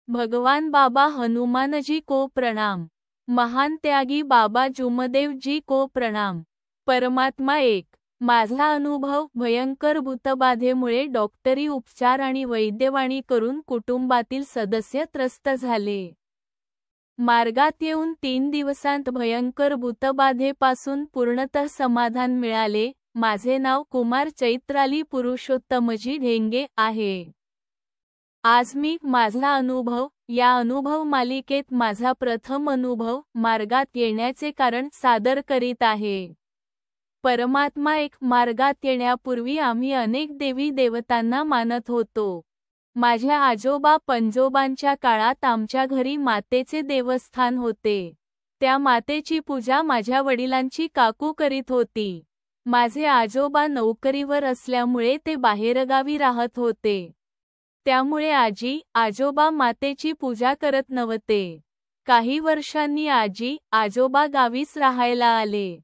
भगवान बाबा हनुमान जी को प्रणाम। महान त्यागी बाबा जुमदेव जी को प्रणाम। परमात्मा एक। माझा अनुभव भयंकर भूतबाधेमुळे डॉक्टरी उपचार आणि वैद्यवाणी करून कुटुंबातील सदस्य त्रस्त झाले। मार्गात येऊन 3 दिवसांत भयंकर भूतबाधेपासून पूर्णतः समाधान मिळाले। माझे नाव कुमार चैत्राली पुरुषोत्तमजी ढेंगे आहे। आज मी माझा अनुभव या अनुभव मालिकेत माझा प्रथम अनुभव मार्गात येण्याचे कारण सादर करीत आहे। परमात्मा एक। मार्गात येण्यापूर्वी आम्ही अनेक देवी देवतांना मानत होतो। माझ्या आजोबा पंजोबांच्या काळात आमच्या घरी मातेचे देवस्थान होते। त्या मातेची पूजा माझ्या वडिलांची काकू करीत होती। माझे आजोबा नोकरीवर असल्यामुळे ते बाहेरगावी राहत होते। त्यामुळे आजी आजोबा मातेची पूजा करत नव्हते। काही वर्षांनी आजी आजोबा गावीच राहायला आले।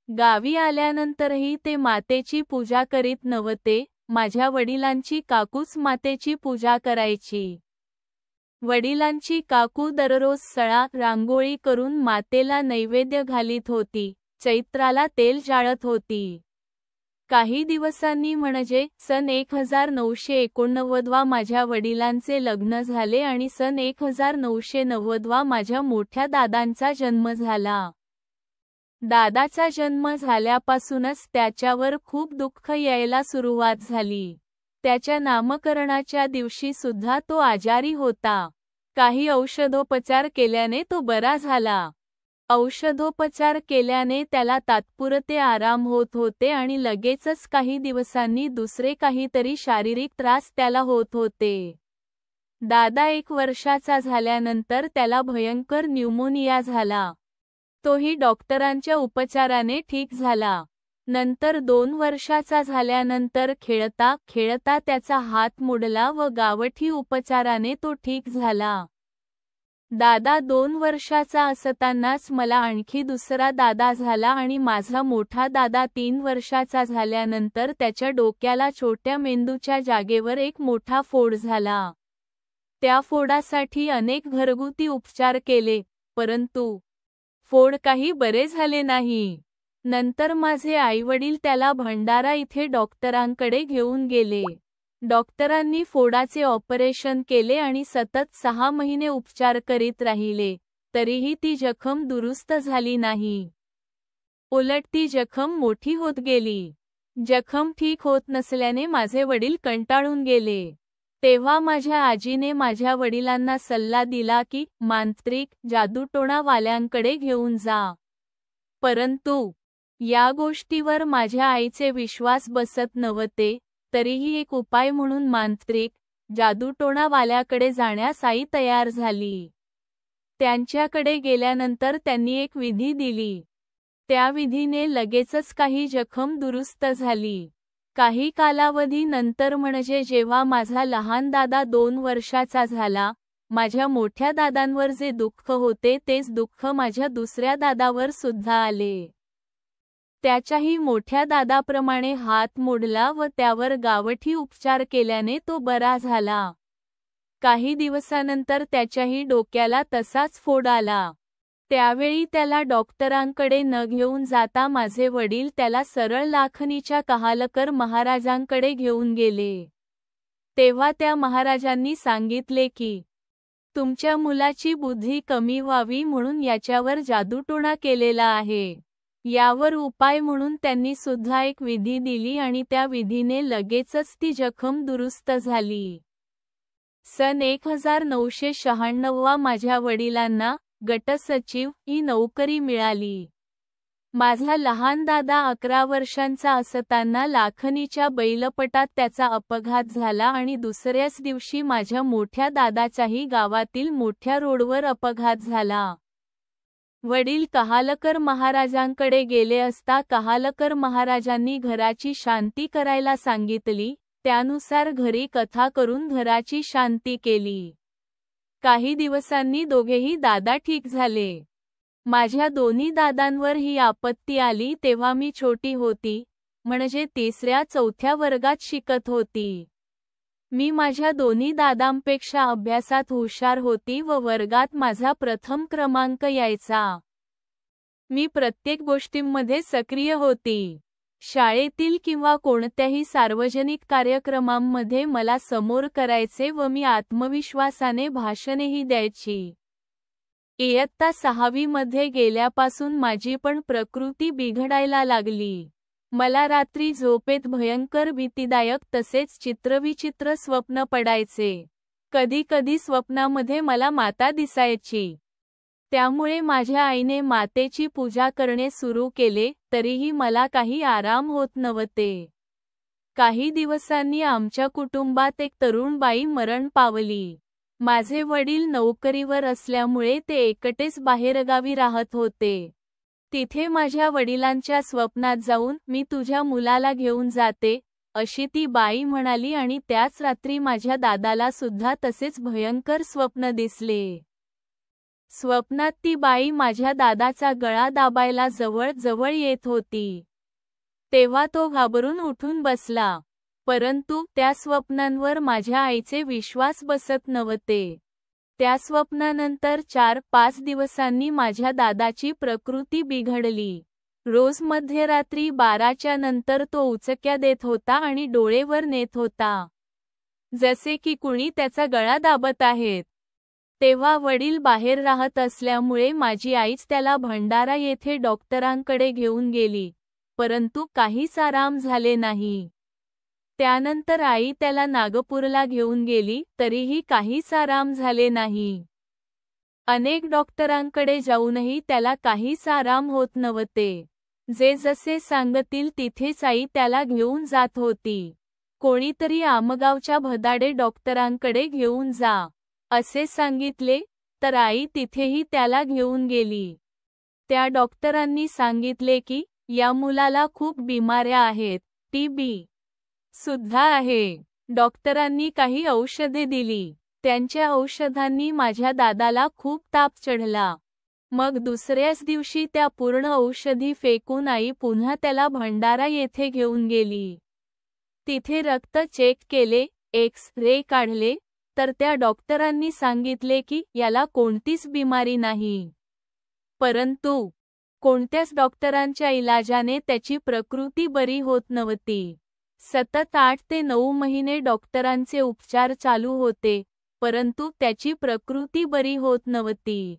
गावी आल्यानंतरही ते मातेची पूजा करीत नव्हते। माझ्या वडिलांची काकूच मातेची पूजा करायची। वडिलांची काकू दररोज सळा रांगोळी करून मातेला नैवेद्य घालीत होती। चैत्राला तेल जाळत होती। काही दिवसांनी म्हणजे सन 1989 माझ्या वडिलांचे लग्न झाले आणि सन 1990 माझ्या मोठ्या दादांचा जन्म झाला। दादाचा जन्म झाल्यापासूनच त्याच्यावर खूप दुःख यायला सुरुवात झाली। त्याच्या नामकरणाच्या दिवशी सुद्धा तो आजारी होता। काही औषधोपचार केल्याने तो बरा झाला। औषधोपचार केल्याने त्याला तात्पुरते आराम होत होते आणि लगेचच काही दिवसांनी दुसरे काहीतरी शारीरिक त्रास त्याला होत होते। दादा 1 वर्षाचा झाल्यानंतर त्याला भयंकर न्यूमोनिया झाला। तोही डॉक्टरांच्या उपचाराने ठीक झाला। नंतर 2 वर्षाचा झाल्यानंतर खेळता खेळता त्याचा हात मोडला व गावठी उपचाराने तो ठीक झाला। दादा 2 वर्षाचा असतानाच मला आणखी दुसरा दादा झाला आणि माझा मोठा दादा 3 वर्षाचा झाल्यानंतर त्याच्या डोक्याला छोट्या मेंदूच्या जागेवर एक मोठा फोड झाला। त्या फोडासाठी अनेक घरगुती उपचार केले, परंतु फोड काही बरे झाले नाही। नंतर माझे आईवडील त्याला भंडारा इथे डॉक्टरांकडे घेऊन गेले। डॉक्टरांनी फोडाचे ऑपरेशन केले आणि सतत 6 महिने उपचार करीत राहिले, तरीही ती जखम दुरुस्त झाली नाही। उलट ती जखम मोठी होत गेली। जखम ठीक होत नसल्याने माझे वडील कंटाळून गेले। तेव्हा माझ्या आजीने माझ्या वडिलांना सल्ला दिला की मांत्रिक जादूटोणावाल्यांकडे घेऊन जा। परंतु या गोष्टीवर माझ्या आईचे विश्वास बसत नव्हते। तरीही एक उपाय म्हणून मांत्रिक जादूटोणावाल्याकडे जाण्यास आई तयार झाली। त्यांच्याकडे गेल्यानंतर त्यांनी एक विधी दिली। त्या विधीने लगेचच काही जखम दुरुस्त झाली। काही कालावधी नंतर म्हणजे जेव्हा माझा लहान दादा 2 वर्षाचा झाला, माझ्या मोठ्या दादांवर जे दुःख होते तेच दुःख माझ्या दुसऱ्या दादावर सुद्धा आले। त्याच्याही मोठ्या दादाप्रमाणे हात मोडला व त्यावर गावठी उपचार केल्याने तो बरा झाला। काही दिवसानंतर त्याच्याही डोक्याला तसाच फोड आला। त्यावेळी त्याला डॉक्टरांकडे न घेऊन जाता माझे वडील त्याला सरळ लाखनीच्या कहालकर महाराजांकडे घेऊन गेले। तेव्हा त्या महाराजांनी सांगितले की तुमच्या मुलाची बुद्धी कमी व्हावी म्हणून याच्यावर जादूटोणा केलेला आहे। यावर उपाय म्हणून त्यांनी सुद्धा एक विधी दिली आणि त्या विधीने लगेचच ती जखम दुरुस्त झाली। सन 1996 माझ्या वडिलांना गटसचिव ही नोकरी मिळाली। माझा लहान दादा 11 वर्षांचा असताना लाखनीच्या बैलपटात त्याचा अपघात झाला आणि दुसऱ्याच दिवशी माझ्या मोठ्या दादाच्याही गावातील मोठ्या रोडवर अपघात झाला। वडील कहालकर महाराजांकडे गेले असता कहालकर महाराजांनी घराची शांती करायला सांगितली। त्यानुसार घरी कथा करून घराची शांती केली। काही दिवसांनी दोघेही दादा ठीक झाले। माझ्या दोन्ही दादांवर ही आपत्ती आली तेव्हा मी छोटी होती, म्हणजे 3ऱ्या-4थ्या वर्गात शिकत होती। मी माझ्या दोन्ही दादांपेक्षा अभ्यासात हुशार होती व वर्गात माझा प्रथम क्रमांक यायचा. मी प्रत्येक गोष्टींमध्ये सक्रिय होती. शाळेतील किंवा कोणत्याही सार्वजनिक कार्यक्रमांमध्ये मला समोर करायचे व मी आत्मविश्वासाने भाषणेही द्यायची. इयत्ता 6वी मध्ये गेल्यापासून माझी पण प्रकृती बिघडायला लागली. मला रात्री झोपेत भयंकर भीतीदायक तसेच चित्रविचित्र स्वप्न पडायचे. कधी-कधी स्वप्नामध्ये मला माता दिसायची. त्यामुळे माझ्या आईने मातेची पूजा करणे सुरू केले, तरीही मला काही आराम होत नव्हते. काही दिवसांनी आमच्या कुटुंबात एक तरुण बाई मरण पावली. माझे वडील नोकरीवर असल्यामुळे ते एकटेच बाहेरगावी राहत होते. तिथे माझ्या वडिलांच्या स्वप्नात जाऊन मी तुझ्या मुलाला घेऊन जाते, अशी ती बाई म्हणाली आणि त्याच रात्री माझ्या दादाला सुद्धा तसेच भयंकर स्वप्न दिसले. स्वप्नात ती बाई माझ्या दादाचा गळा दाबायला जवळ येत होती. तेव्हा तो घाबरून उठून बसला. परंतु त्या स्वप्नांवर माझ्या आईचे विश्वास बसत नव्हते. त्या स्वप्नानंतर 4-5 दिवसांनी माझ्या दादाची प्रकृती बिघडली. रोज मध्यरात्री 12च्या नंतर तो उचक्या देत होता आणि डोळे वर नेत होता, जसे की कुणी त्याचा गळा दाबत आहेत. तेव्हा वडील बाहेर राहत असल्यामुळे माझी आईच त्याला भंडारा येथे डॉक्टरांकडे घेऊन गेली, परंतु काहीच आराम झाले नाही. त्यानंतर आई त्याला नागपूरला घेऊन गेली, तरीही काहीच आराम झाले नाही. अनेक डॉक्टरांकडे जाऊनही त्याला काहीच आराम होत नव्हते. जे जसे सांगतील तिथेच आई त्याला घेऊन जात होती. कोणीतरी आमगावच्या भदाडे डॉक्टरांकडे घेऊन जा, असे सांगितले, तर आई तिथेही त्याला घेऊन गेली. त्या डॉक्टरांनी सांगितले की या मुलाला खूप बिमाऱ्या आहेत, टीबी सुद्धा आहे. डॉक्टरांनी काही औषधे दिली. त्यांच्या औषधांनी माझ्या दादाला खूप ताप चढला. मग दुसऱ्याच दिवशी त्या पूर्ण औषधी फेकून आई पुन्हा त्याला भंडारा येथे घेऊन गेली. तिथे रक्त चेक केले, एक्स-रे काढले, तर त्या डॉक्टरांनी सांगितले की याला कोणतीच बिमारी नाही. परंतु कोणत्याच डॉक्टरांच्या इलाजाने त्याची प्रकृती बरी होत नव्हती. सतत 8 ते 9 महिने डॉक्टरांचे उपचार चालू होते, परंतु त्याची प्रकृती बरी होत नव्हती.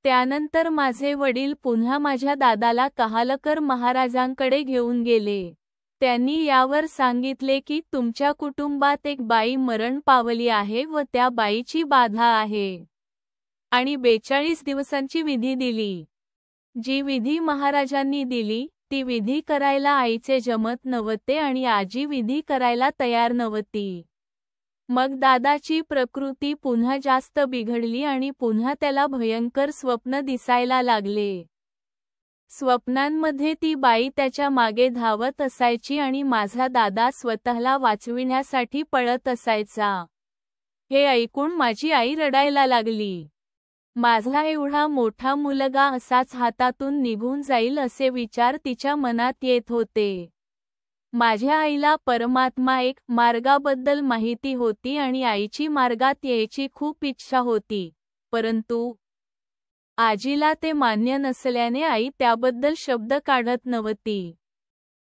त्यानंतर माझे वडील पुन्हा माझ्या दादाला कहालकर महाराजांकडे घेऊन गेले. त्यांनी यावर सांगितले की तुमच्या कुटुंबात एक बाई मरण पावली आहे व त्या बाईची बाधा आहे, आणि 42 दिवसांची विधी दिली. जी विधी महाराजांनी दिली ती विधी करायला आईचे जमत नव्हते आणि आजी विधी करायला तयार नव्हती. मग दादाची प्रकृती पुन्हा जास्त बिघडली आणि पुन्हा त्याला भयंकर स्वप्न दिसायला लागले. स्वप्नांमध्ये ती बाई त्याच्या मागे धावत असायची आणि माझा दादा स्वतःला वाचविण्यासाठी पळत असायचा. हे ऐकून माझी आई रडायला लागली. माझा एवढा मोठा मुलगा असाच हातातून निघून जाईल असे विचार तिच्या मनात येत होते. माझ्या आईला परमात्मा एक मार्गाबद्दल माहिती होती आणि आईची मार्गात यायची खूप इच्छा होती, परंतु आजीला ते मान्य नसल्याने आई त्याबद्दल शब्द काढत नव्हती.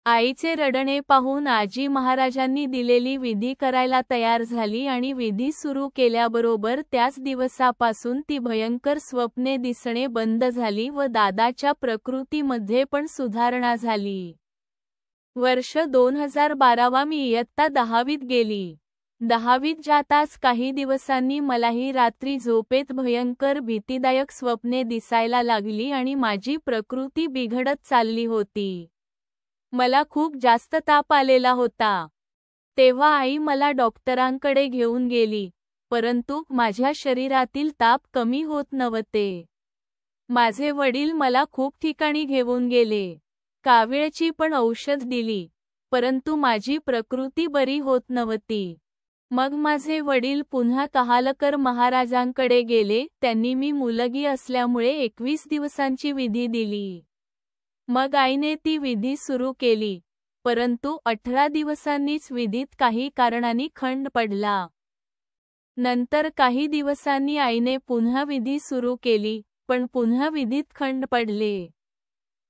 आईचे रडणे पाहून आजी महाराजांनी दिलेली विधी करायला तयार झाली आणि विधी सुरू केल्याबरोबर त्याच दिवसापासून ती भयंकर स्वप्ने दिसणे बंद झाली व दादाच्या प्रकृतीमध्ये पण सुधारणा झाली. वर्ष 2012 मी इयत्ता 10वीत गेली. 10वीत जाताच काही दिवसांनी मलाही रात्री झोपेत भयंकर भीतीदायक स्वप्ने दिसायला लागली आणि माझी प्रकृती बिघडत चालली होती. मला खूप जास्त ताप आलेला होता. तेव्हा आई मला डॉक्टरांकडे घेऊन गेली, परंतु माझ्या शरीरातील ताप कमी होत नव्हते. माझे वडील मला खूप ठिकाणी घेऊन गेले. कावीळची पण औषध दिली, परंतु माझी प्रकृती बरी होत नव्हती. मग माझे वडील पुन्हा कहालकर महाराजांकडे गेले. त्यांनी मी मुलगी असल्यामुळे 21 दिवसांची विधी दिली. मग आईने ती विधी सुरू केली. परंतु 18 दिवसांनीच विधीत काही कारणांनी खंड पडला. नंतर काही दिवसांनी आईने पुन्हा विधी सुरू केली, पण पुन्हा विधीत खंड पडले.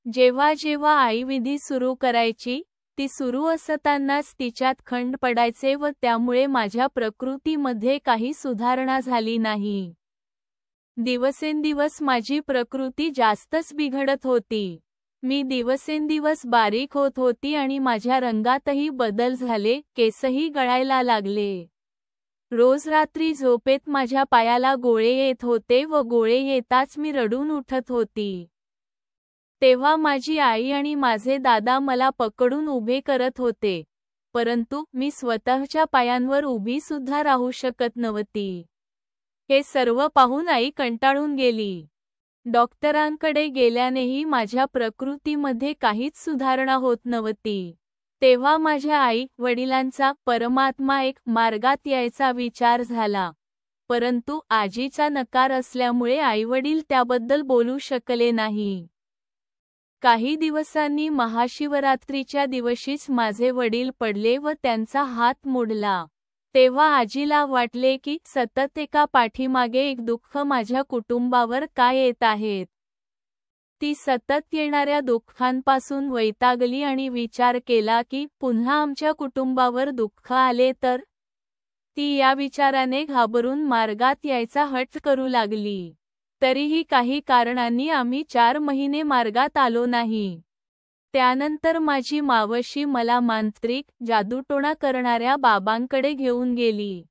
जेव्हा जेव्हा आई विधी सुरू करायची, ती सुरू असतानाच तिच्यात खंड पडायचे व त्यामुळे माझ्या प्रकृतीमध्ये काही सुधारणा झाली नाही. दिवसेंदिवस माझी प्रकृती जास्तच बिघडत होती. मी दिवसेंदिवस बारीक होत होती आणि माझ्या रंगातही बदल झाले, केसही गळायला लागले. रोज रात्री झोपेत माझ्या पायाला गोळे येत होते व गोळे येताच मी रडून उठत होती. तेव्हा माझी आई आणि माझे दादा मला पकडून उभे करत होते, परंतु मी स्वतःच्या पायांवर उभी सुद्धा राहू शकत नव्हती. हे सर्व पाहून आई कंटाळून गेली. डॉक्टरांकडे गेल्यानेही माझ्या प्रकृतीमध्ये काहीच सुधारणा होत नव्हती. तेव्हा माझ्या आई वडिलांचा परमात्मा एक मार्गात यायचा विचार झाला, परंतु आजीचा नकार असल्यामुळे आईवडील त्याबद्दल बोलू शकले नाही. काही दिवसांनी महाशिवरात्रीच्या दिवशीच माझे वडील पडले व त्यांचा हात मोडला. तेव्हा आजीला वाटले की सतत एका पाठीमागे एक दुःख माझ्या कुटुंबावर का येत आहेत. ती सतत येणाऱ्या दुःखांपासून वैतागली आणि विचार केला की पुन्हा आमच्या कुटुंबावर दुःख आले तर. ती या विचाराने घाबरून मार्गात यायचा हट्ट करू लागली. तरीही काही कारणांनी आम्ही 4 महिने मार्गात आलो नाही. त्यानंतर माझी मावशी मला मांत्रिक जादूटोणा करणाऱ्या बाबांकडे घेऊन गेली.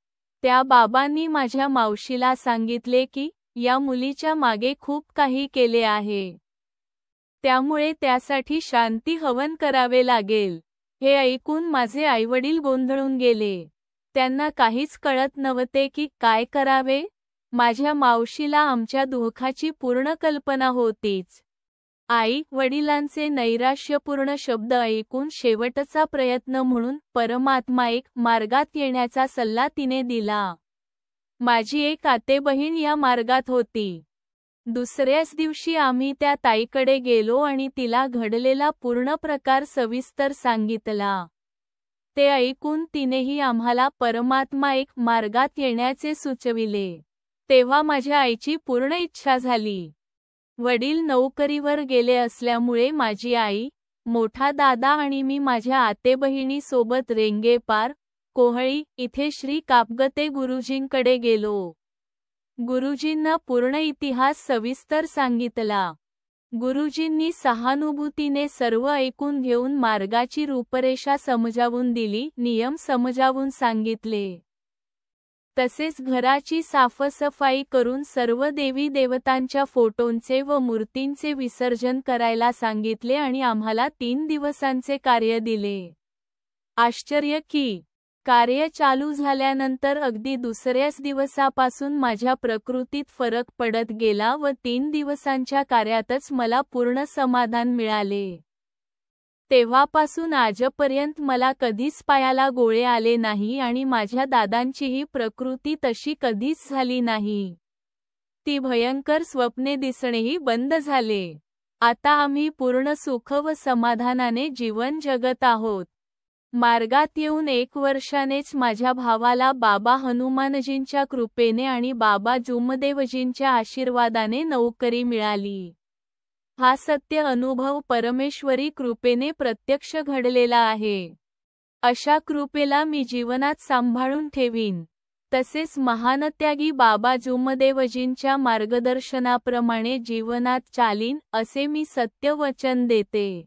त्या बाबांनी माझ्या मावशीला सांगितले की या मुलीच्या मागे खूप काही केले आहे, त्यामुळे त्यासाठी शांती हवन करावे लागेल. हे ऐकून माझे आईवडील गोंधळून गेले. त्यांना काहीच कळत नव्हते की काय करावे. माझ्या मावशीला आमच्या दुःखाची पूर्ण कल्पना होतीच. आई वडिलांचे नैराश्यपूर्ण शब्द ऐकून शेवटचा प्रयत्न म्हणून परमात्मा एक मार्गात येण्याचा सल्ला तिने दिला. माझी एक आतेबहीण या मार्गात होती. दुसऱ्याच दिवशी आम्ही त्या ताईकडे गेलो आणि तिला घडलेला पूर्ण प्रकार सविस्तर सांगितला. ते ऐकून तिनेही आम्हाला परमात्मा एक मार्गात येण्याचे सुचविले. तेव्हा माझ्या आईची पूर्ण इच्छा झाली. वडील नोकरीवर गेले असल्यामुळे माझी आई, मोठा दादा आणि मी माझ्या आतेबहिणीसोबत रेंगेपार, कोहळी इथे श्री कापगते गुरुजींकडे गेलो. गुरुजींना पूर्ण इतिहास सविस्तर सांगितला. गुरुजींनी सहानुभूतीने सर्व ऐकून घेऊन मार्गाची रूपरेषा समजावून दिली, नियम समजावून सांगितले. तसेच घराची साफसफाई करून सर्व देवी देवतांच्या फोटोंचे व मूर्तींचे विसर्जन करायला सांगितले आणि आम्हाला 3 दिवसांचे कार्य दिले. आश्चर्य की कार्य चालू झाल्यानंतर अगदी दुसऱ्याच दिवसापासून माझ्या प्रकृतीत फरक पडत गेला व 3 दिवसांच्या कार्यातच मला पूर्ण समाधान मिळाले. तेव्हापासून आजपर्यंत मला कधीच पायाला गोळे आले नाही आणि माझ्या दादांचीही प्रकृती तशी कधीच झाली नाही. ती भयंकर स्वप्ने दिसणेही बंद झाले. आता आम्ही पूर्ण सुख व समाधानाने जीवन जगत आहोत. मार्गात येऊन 1 वर्षानेच माझ्या भावाला बाबा हनुमानजींच्या कृपेने आणि बाबा जुमदेवजींच्या आशीर्वादाने नोकरी मिळाली. हा सत्य अनुभव परमेश्वरी कृपेने प्रत्यक्ष घडलेला आहे. अशा कृपेला मी जीवनात सांभाळून ठेवीन. तसेच महानत्यागी बाबा जुमदेवजींच्या मार्गदर्शनाप्रमाणे जीवनात चालीन असे मी सत्य वचन देते.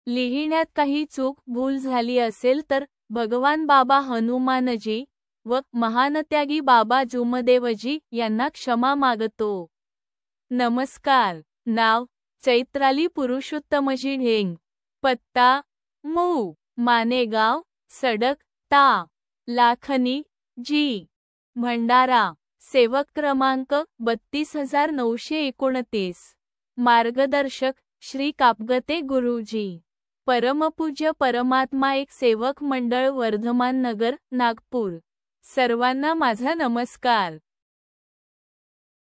लिहिण्यात काही चूक भूल झाली असेल तर भगवान बाबा हनुमानजी व महानत्यागी बाबा जुमदेवजी यांना क्षमा मागतो. नमस्कार. नाव चैत्राली पुरुषोत्तमजी ढेंग. पत्ता मू. मानेगाव, सडक, ता. लाखनी, जी. भंडारा. सेवक क्रमांक 32929. मार्गदर्शक श्री कापगते गुरुजी. परमपूज्य परमात्मा एक सेवक मंडळ वर्धमान नगर, नागपूर. सर्वांना माझा नमस्कार.